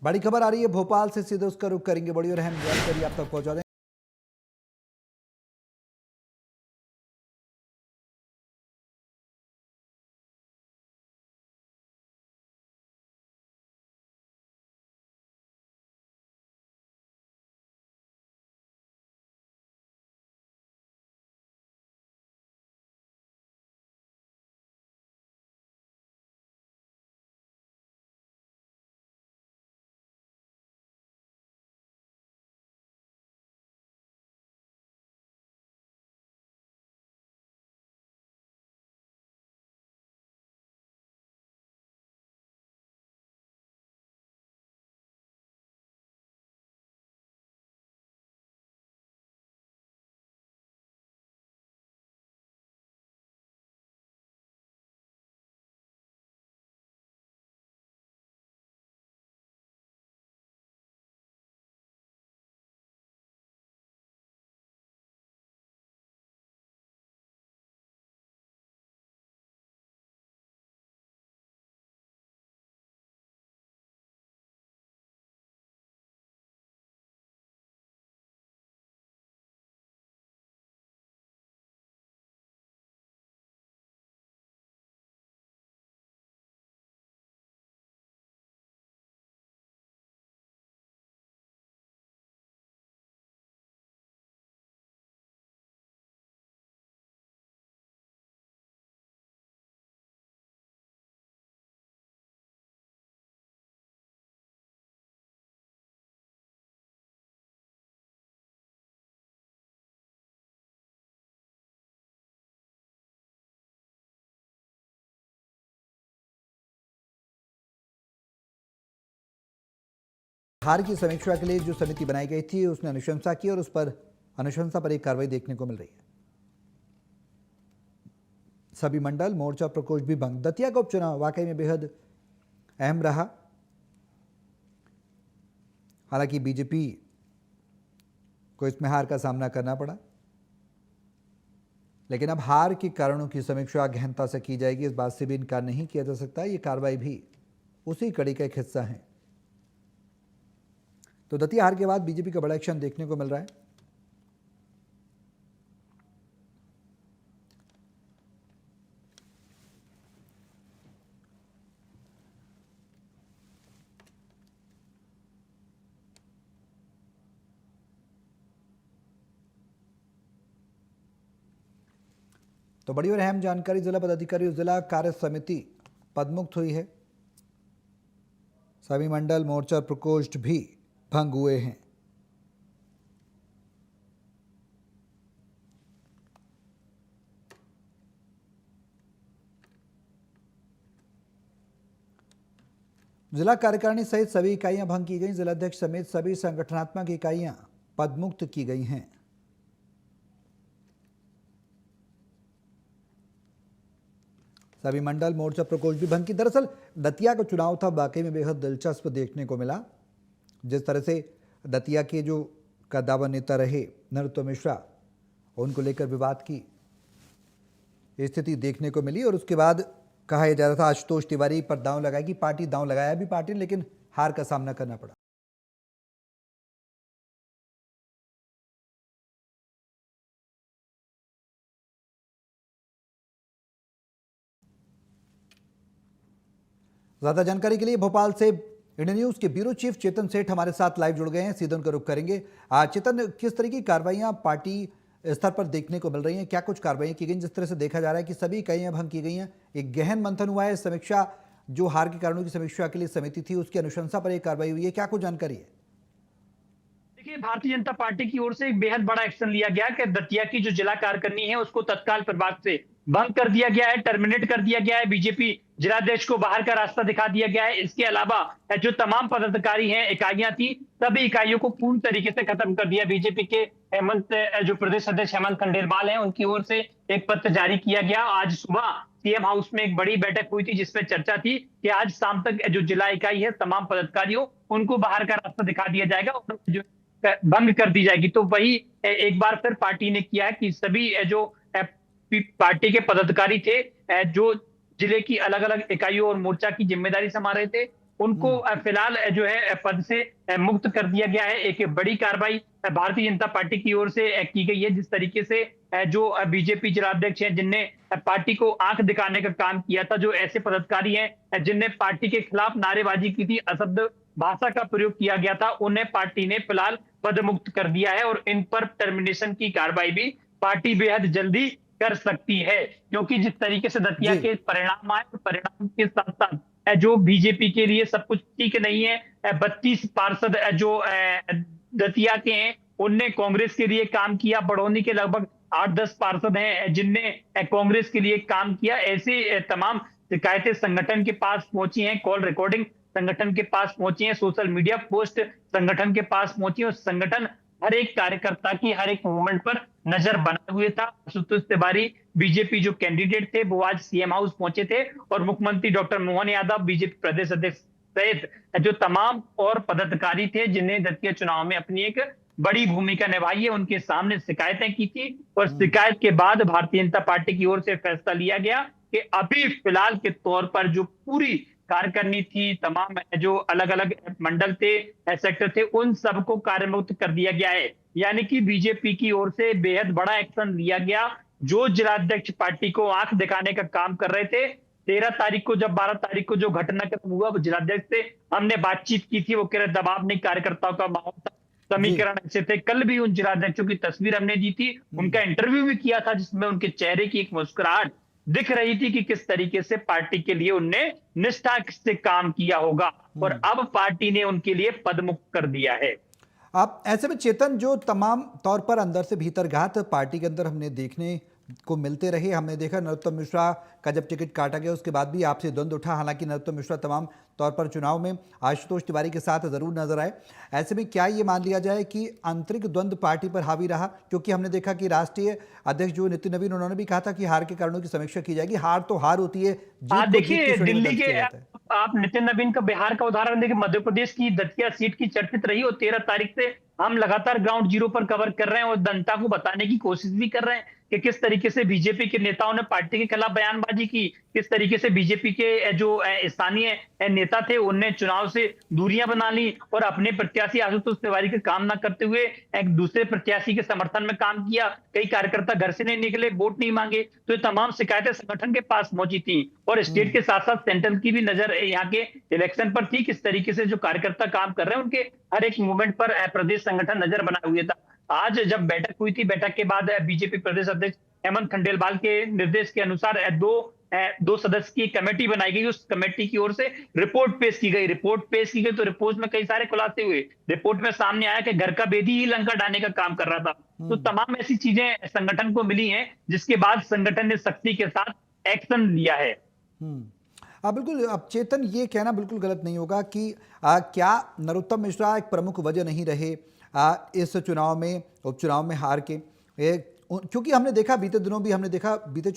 बड़ी खबर आ रही है भोपाल से, सीधे उसका रुख करेंगे। बड़ी और अहम जानकारी आप तक पहुंचा दें। हार की समीक्षा के लिए जो समिति बनाई गई थी उसने अनुशंसा की और उस पर अनुशंसा पर एक कार्रवाई देखने को मिल रही है। सभी मंडल मोर्चा प्रकोष्ठ भी भंग। दतिया का उपचुनाव वाकई में बेहद अहम रहा। हालांकि बीजेपी को इसमें हार का सामना करना पड़ा, लेकिन अब हार के कारणों की समीक्षा गहनता से की जाएगी। इस बात से भी इनकार नहीं किया जा सकता। ये कार्रवाई भी उसी कड़ी का एक हिस्सा है। तो दतिया हार के बाद बीजेपी का बड़ा एक्शन देखने को मिल रहा है। तो बड़ी और अहम जानकारी, जिला पदाधिकारी और जिला कार्य समिति पदमुक्त हुई है। सभी मंडल मोर्चा प्रकोष्ठ भी भंग हुए हैं। जिला कार्यकारिणी सहित सभी इकाइयां भंग की गई। जिलाध्यक्ष समेत सभी संगठनात्मक इकाइयां पदमुक्त की गई हैं। सभी मंडल मोर्चा प्रकोष्ठ भी भंग की। दरअसल दतिया का चुनाव था, वाकई में बेहद दिलचस्प देखने को मिला। जिस तरह से दतिया के जो कद्दावर नेता रहे नरोत्तम मिश्रा, उनको लेकर विवाद की स्थिति देखने को मिली और उसके बाद कहा यह जा रहा था आशुतोष तिवारी पर दांव लगाएगी पार्टी। दांव लगाया भी पार्टी ने, लेकिन हार का सामना करना पड़ा। ज्यादा जानकारी के लिए भोपाल से इंडिया न्यूज के ब्यूरो चीफ चेतन सेठ हमारे साथ लाइव जुड़ गए हैं। सीधे उनका रुख करेंगे। चेतन, किस तरह की कार्रवाइयां पार्टी स्तर पर देखने को मिल रही हैं? क्या कुछ कार्रवाई की गई? जिस तरह से देखा जा रहा है कि सभी इकाइयां भंग की गई हैं, एक गहन मंथन हुआ है। समीक्षा, जो हार के कारणों की समीक्षा के लिए समिति थी, उसकी अनुशंसा पर एक कार्रवाई हुई है। क्या कुछ जानकारी है? देखिए, भारतीय जनता पार्टी की ओर से एक बेहद बड़ा एक्शन लिया गया कि दतिया की जो जिला कार्यकारिणी है उसको तत्काल प्रभाव से भंग कर दिया गया है, टर्मिनेट कर दिया गया है। बीजेपी जिलाध्यक्ष को बाहर का रास्ता दिखा दिया गया है। इसके अलावा जो तमाम पदाधिकारी हैं, इकाइयां थी, सभी इकाइयों को पूर्ण तरीके से खत्म कर दिया। बीजेपी के हेमंत, जो प्रदेश अध्यक्ष हेमंत खंडेलवाल हैं, उनकी ओर से एक पत्र जारी किया गया। आज सुबह सीएम हाउस में एक बड़ी बैठक हुई थी जिसमें चर्चा थी कि आज शाम तक जो जिला इकाई है, तमाम पदाधिकारियों, उनको बाहर का रास्ता दिखा दिया जाएगा और जो भंग कर दी जाएगी। तो वही एक बार फिर पार्टी ने किया है कि सभी जो पार्टी के पदाधिकारी थे, जो जिले की अलग अलग इकाइयों और मोर्चा की जिम्मेदारी संभाल रहे थे, उनको फिलहाल जो है पद से मुक्त कर दिया गया है। एक बड़ी कार्रवाई भारतीय जनता पार्टी की ओर से की गई है। जिस तरीके से जो बीजेपी जिलाध्यक्ष हैं, जिनने पार्टी को आंख दिखाने का काम किया था, जो ऐसे पदाधिकारी हैं जिनने पार्टी के खिलाफ नारेबाजी की थी, अशब्द भाषा का प्रयोग किया गया था, उन्हें पार्टी ने फिलहाल पदमुक्त कर दिया है और इन पर टर्मिनेशन की कार्रवाई भी पार्टी बेहद जल्दी कर सकती है। क्योंकि जिस तरीके से दतिया जी। के परिणाम आए, परिणाम के साथ साथ जो बीजेपी के लिए सब कुछ ठीक नहीं है। 32 पार्षद जो दतिया के हैं, उनने कांग्रेस के लिए काम किया। बड़ौनी के लगभग 8-10 पार्षद हैं जिनने कांग्रेस के लिए काम किया। ऐसे तमाम शिकायतें संगठन के पास पहुंची हैं, कॉल रिकॉर्डिंग संगठन के पास पहुंची है, सोशल मीडिया पोस्ट संगठन के पास पहुंची है और संगठन हर एक कार्यकर्ता की हर एक मूवमेंट पर नजर बनाए हुए था। आशुतोष तिवारी बीजेपी जो कैंडिडेट थे, वो आज सीएम हाउस पहुंचे थे और मुख्यमंत्री डॉक्टर मोहन यादव, बीजेपी प्रदेश अध्यक्ष सहित जो तमाम और पदाधिकारी थे जिन्हें दतिया चुनाव में अपनी एक बड़ी भूमिका निभाई है, उनके सामने शिकायतें की थी और शिकायत के बाद भारतीय जनता पार्टी की ओर से फैसला लिया गया कि अभी फिलहाल के तौर पर जो पूरी कार्यकारिणी थी, तमाम जो अलग अलग मंडल थे, सेक्टर थे, उन सबको कार्यमुक्त कर दिया गया है। यानी कि बीजेपी की ओर से बेहद बड़ा एक्शन लिया गया। जो जिलाध्यक्ष पार्टी को आंख दिखाने का काम कर रहे थे, 13 तारीख को, जब 12 तारीख को जो घटनाक्रम हुआ, वो जिलाध्यक्ष से हमने बातचीत की थी, वो कह रहे दबाव नहीं, कार्यकर्ताओं का माहौल था, समीकरण ऐसे थे। कल भी उन जिलाध्यक्षों की तस्वीर हमने दी थी, उनका इंटरव्यू भी किया था, जिसमें उनके चेहरे की एक मुस्कुराहट दिख रही थी कि किस तरीके से पार्टी के लिए उनने निष्ठा से काम किया होगा और अब पार्टी ने उनके लिए पदमुक्त कर दिया है। आप ऐसे में चेतन, जो तमाम तौर पर अंदर से भीतर घात पार्टी के अंदर हमने देखने को मिलते रहे, हमने देखा नरोत्तम मिश्रा का जब टिकट काटा गया उसके बाद भी आपसे द्वंद्व उठा, हालांकि नरोत्तम मिश्रा तमाम तौर पर चुनाव में आशुतोष तिवारी के साथ जरूर नजर आए। ऐसे में क्या ये मान लिया जाए कि आंतरिक द्वंद्व पार्टी पर हावी रहा? क्योंकि हमने देखा कि राष्ट्रीय अध्यक्ष जो नितिन नवीन, उन्होंने भी कहा था कि हार के कारणों की समीक्षा की जाएगी। हार तो हार होती है, जीत को जीत देखिए की श्रेणी में दिल्ली दर्ज के किया जाता है। आप नितिन नवीन का बिहार का उदाहरण देखिए, मध्य प्रदेश की दतिया सीट की चर्चित रही और 13 तारीख से हम लगातार ग्राउंड जीरो पर कवर कर रहे हैं और जनता को बताने की कोशिश भी कर रहे हैं कि किस तरीके से बीजेपी के नेताओं ने पार्टी के खिलाफ बयानबाजी की, किस तरीके से बीजेपी के जो स्थानीय नेता थे उनने चुनाव से दूरियां बना ली और अपने प्रत्याशी आशुतोष तिवारी का काम न करते हुए एक दूसरे प्रत्याशी के समर्थन में काम किया। कई कार्यकर्ता घर से नहीं निकले, वोट नहीं मांगे। तो ये तमाम शिकायतें संगठन के पास पहुंची थी और स्टेट के साथ साथ सेंट्रल की भी नजर यहाँ के इलेक्शन पर थी, किस तरीके से जो कार्यकर्ता काम कर रहे हैं उनके हर एक मूवमेंट पर प्रदेश संगठन नजर बनाए हुए था। आज जब बैठक हुई थी, बैठक के बाद बीजेपी प्रदेश अध्यक्ष हेमंत खंडेलवाल के निर्देश के अनुसार दो सदस्य की कमेटी बनाई गई। उस कमेटी की ओर से रिपोर्ट पेश की गई। तो रिपोर्ट में कई सारे खुलासे हुए। रिपोर्ट में सामने आया कि घर का बेदी ही लंका डालने का काम कर रहा था। तो तमाम ऐसी चीजें संगठन को मिली हैं, जिसके बाद संगठन ने सख्ती के साथ एक्शन लिया है। बिल्कुल। अब चेतन, ये कहना बिल्कुल गलत नहीं होगा कि क्या नरोत्तम मिश्रा एक प्रमुख वजह नहीं रहे इस चुनाव में, उपचुनाव में हार के? क्योंकि हमने देखा बीते दिनों भी, हमने देखा बीते